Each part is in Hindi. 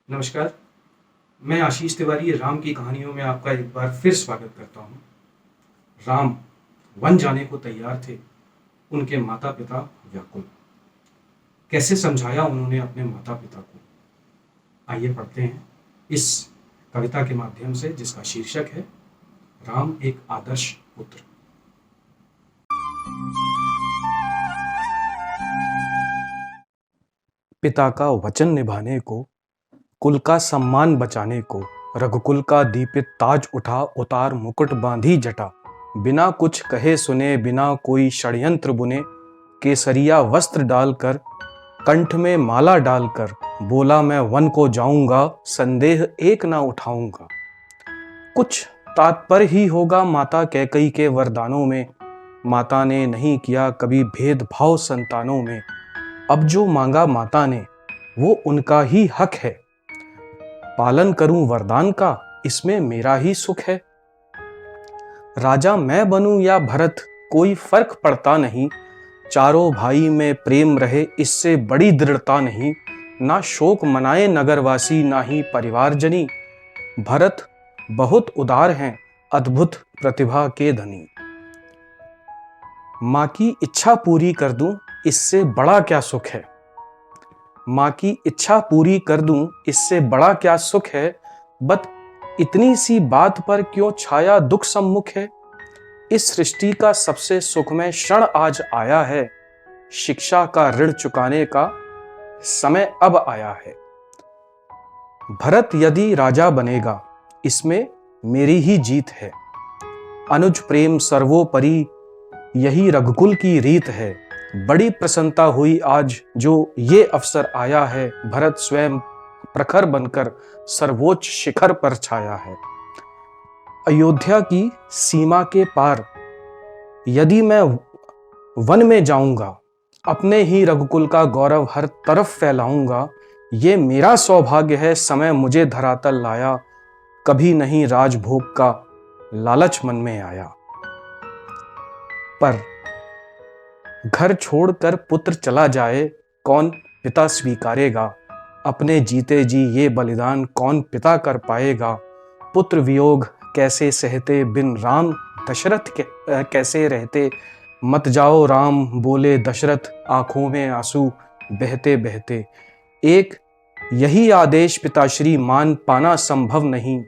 नमस्कार। मैं आशीष तिवारी राम की कहानियों में आपका एक बार फिर स्वागत करता हूँ। राम वन जाने को तैयार थे, उनके माता पिता व्याकुल। कैसे समझाया उन्होंने अपने माता पिता को, आइए पढ़ते हैं इस कविता के माध्यम से, जिसका शीर्षक है राम एक आदर्श पुत्र। पिता का वचन निभाने को, कुल का सम्मान बचाने को, रघुकुल का दीपित ताज उठा, उतार मुकुट बांधी जटा। बिना कुछ कहे सुने, बिना कोई षड्यंत्र बुने, केसरिया वस्त्र डालकर, कंठ में माला डालकर, बोला मैं वन को जाऊंगा, संदेह एक ना उठाऊंगा। कुछ तात्पर्य ही होगा माता कैकई के वरदानों में। माता ने नहीं किया कभी भेदभाव संतानों में। अब जो मांगा माता ने, वो उनका ही हक है। पालन करूं वरदान का, इसमें मेरा ही सुख है। राजा मैं बनूं या भरत, कोई फर्क पड़ता नहीं। चारों भाई में प्रेम रहे, इससे बड़ी दृढ़ता नहीं। ना शोक मनाए नगरवासी, ना ही परिवारजनी। भरत बहुत उदार हैं, अद्भुत प्रतिभा के धनी। माँ की इच्छा पूरी कर दूं, इससे बड़ा क्या सुख है। माँ की इच्छा पूरी कर दूं, इससे बड़ा क्या सुख है। बट इतनी सी बात पर क्यों छाया दुख सम्मुख है। इस सृष्टि का सबसे सुखमय क्षण आज आया है। शिक्षा का ऋण चुकाने का समय अब आया है। भरत यदि राजा बनेगा, इसमें मेरी ही जीत है। अनुज प्रेम सर्वोपरि, यही रघुकुल की रीत है। बड़ी प्रसन्नता हुई आज जो ये अवसर आया है। भरत स्वयं प्रखर बनकर सर्वोच्च शिखर पर छाया है। अयोध्या की सीमा के पार यदि मैं वन में जाऊंगा, अपने ही रघुकुल का गौरव हर तरफ फैलाऊंगा। ये मेरा सौभाग्य है, समय मुझे धरातल लाया। कभी नहीं राजभोग का लालच मन में आया। पर घर छोड़कर पुत्र चला जाए, कौन पिता स्वीकारेगा। अपने जीते जी ये बलिदान कौन पिता कर पाएगा। पुत्र वियोग कैसे सहते, बिन राम दशरथ कैसे रहते। मत जाओ राम बोले दशरथ, आंखों में आंसू बहते बहते। एक यही आदेश पिताश्री, मान पाना संभव नहीं।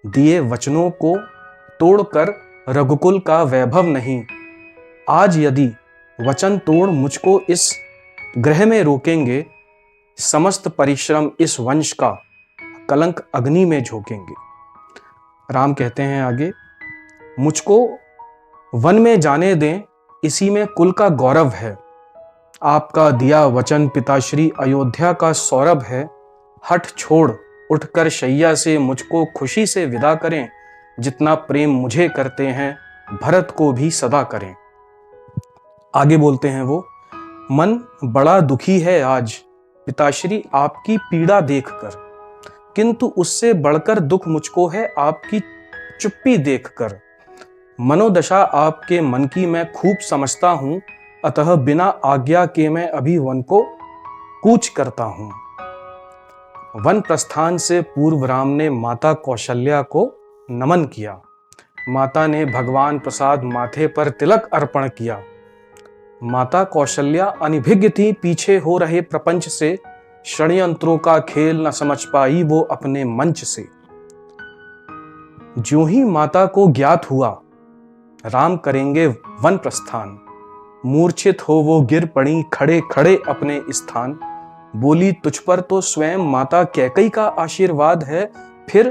दिए वचनों को तोड़कर रघुकुल का वैभव नहीं। आज यदि वचन तोड़ मुझको इस ग्रह में रोकेंगे, समस्त परिश्रम इस वंश का कलंक अग्नि में झोंकेंगे। राम कहते हैं आगे, मुझको वन में जाने दें, इसी में कुल का गौरव है। आपका दिया वचन पिताश्री, अयोध्या का सौरभ है। हठ छोड़ उठकर शैया से मुझको खुशी से विदा करें। जितना प्रेम मुझे करते हैं, भरत को भी सदा करें। आगे बोलते हैं वो, मन बड़ा दुखी है आज पिताश्री आपकी पीड़ा देखकर। किंतु उससे बढ़कर दुख मुझको है आपकी चुप्पी देखकर। मनोदशा आपके मन की मैं खूब समझता हूं, अतः बिना आज्ञा के मैं अभी वन को कूच करता हूं। वन प्रस्थान से पूर्व राम ने माता कौशल्या को नमन किया। माता ने भगवान प्रसाद माथे पर तिलक अर्पण किया। माता कौशल्या अनभिज्ञ थी पीछे हो रहे प्रपंच से। षड्यंत्रों का खेल न समझ पाई वो अपने मंच से। ज्यों ही माता को ज्ञात हुआ, राम करेंगे वन प्रस्थान। मूर्छित हो वो गिर पड़ी खड़े खड़े अपने स्थान। बोली तुझ पर तो स्वयं माता कैकई का आशीर्वाद है। फिर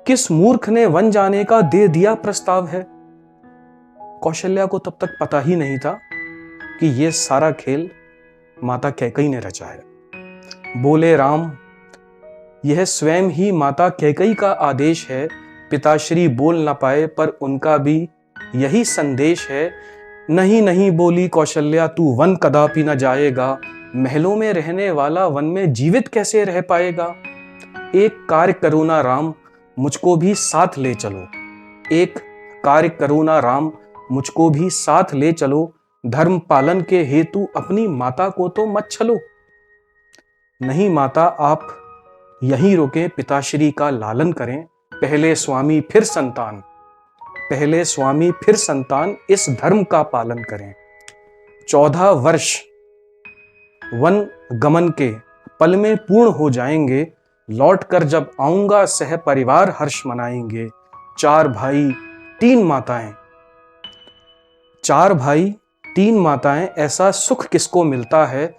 किस मूर्ख ने वन जाने का दे दिया प्रस्ताव है। कौशल्या को तब तक पता ही नहीं था कि ये सारा खेल माता कैकई ने रचा है। बोले राम, यह स्वयं ही माता कैकई का आदेश है। पिताश्री बोल न पाए पर उनका भी यही संदेश है। नहीं नहीं बोली कौशल्या, तू वन कदापि न जाएगा। महलों में रहने वाला वन में जीवित कैसे रह पाएगा। एक कार्य करो ना राम, मुझको भी साथ ले चलो। एक कार्य करो ना राम, मुझको भी साथ ले चलो। धर्म पालन के हेतु अपनी माता को तो मत छलो। नहीं माता, आप यहीं रुके पिताश्री का लालन करें, पहले स्वामी फिर संतान, पहले स्वामी फिर संतान, इस धर्म का पालन करें। 14 वर्ष वन गमन के पल में पूर्ण हो जाएंगे, लौट कर जब आऊंगा सह परिवार हर्ष मनाएंगे। 4 भाई 3 माताएं, 4 भाई 3 माताएं, ऐसा सुख किसको मिलता है।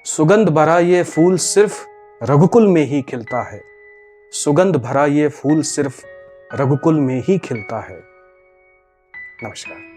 सुगंध भरा ये फूल सिर्फ रघुकुल में ही खिलता है, सुगंध भरा ये फूल सिर्फ रघुकुल में ही खिलता है। नमस्कार।